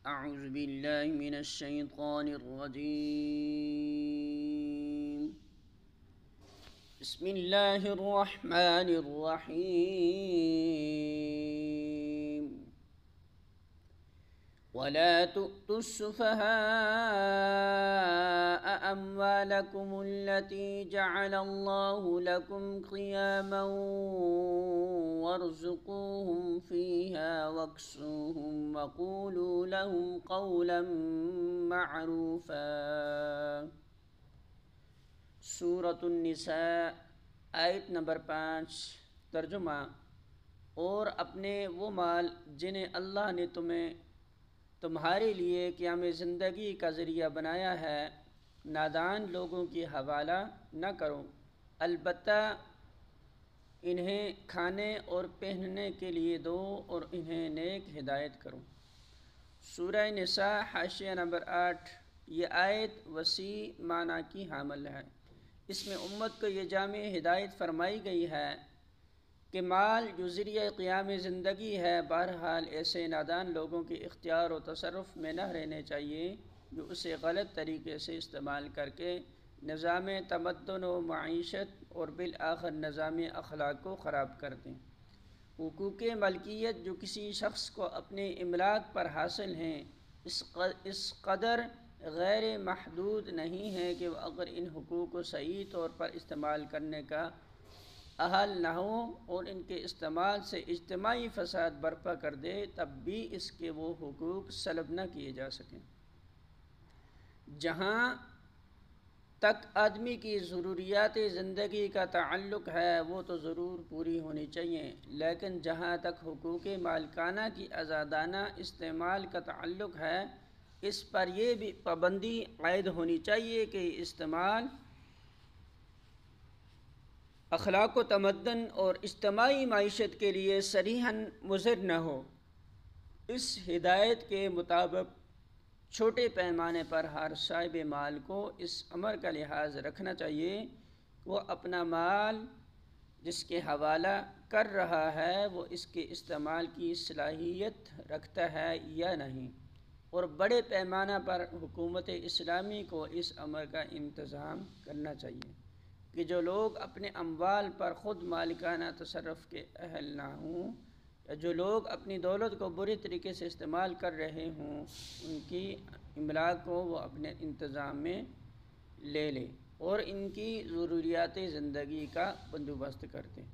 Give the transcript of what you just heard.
أعوذ بالله من الشيطان الرجيم. بسم الله الرحمن الرحيم. ولا تؤتوا السفهاء أموالكم التي جعل الله لكم قياما وارزقوهم فيها واكسوهم وقولوا لهم قولا معروفا۔ سورۃ النساء آیت نمبر 5۔ ترجمہ: اور اپنے وہ مال جنہیں اللہ نے تمہارے لیے قیام زندگی کا ذریعہ بنایا ہے نادان لوگوں کی حوالہ نہ کرو، البتہ انہیں کھانے اور پہننے کے لیے دو اور انہیں نیک ہدایت کرو۔ سورہ نساء حاشیہ نمبر 8۔ یہ آیت وسیع معنی کی حامل ہے۔ اس میں امت کو یہ جامع ہدایت فرمائی گئی ہے کہ مال جو ذریعہ قیام زندگی ہے بہرحال ایسے نادان لوگوں کے اختیار و تصرف میں نہ رہنے چاہیے جو اسے غلط طریقے سے استعمال کر کے نظام تمدن و معیشت اور بالآخر نظام اخلاق کو خراب کر دیں۔ حقوق ملکیت جو کسی شخص کو اپنے املاک پر حاصل ہیں اس قدر غیر محدود نہیں ہے کہ وہ اگر ان حقوق کو صحیح طور پر استعمال کرنے کا اہل نہ ہو اور ان کے استعمال سے اجتماعی فساد برپا کر دے تب بھی اس کے وہ حقوق سلب نہ کیے جا سکیں۔ جہاں تک آدمی کی ضروریات زندگی کا تعلق ہے وہ تو ضرور پوری ہونی چاہیے، لیکن جہاں تک حقوق مالکانہ کی آزادانہ استعمال کا تعلق ہے اس پر یہ بھی پابندی عائد ہونی چاہیے کہ استعمال اخلاق و تمدن اور اجتماعی معیشت کے لیے صریحاً مضر نہ ہو۔ اس ہدایت کے مطابق چھوٹے پیمانے پر ہر صاحب مال کو اس امر کا لحاظ رکھنا چاہیے کہ وہ اپنا مال جس کے حوالہ کر رہا ہے وہ اس کے استعمال کی صلاحیت رکھتا ہے یا نہیں، اور بڑے پیمانہ پر حکومت اسلامی کو اس امر کا انتظام کرنا چاہیے کہ جو لوگ اپنے اموال پر خود مالکانہ تصرف کے اہل نہ ہوں یا جو لوگ اپنی دولت کو بری طریقے سے استعمال کر رہے ہوں ان کی املاک کو وہ اپنے انتظام میں لے لیں اور ان کی ضروریات زندگی کا بندوبست کر دیں۔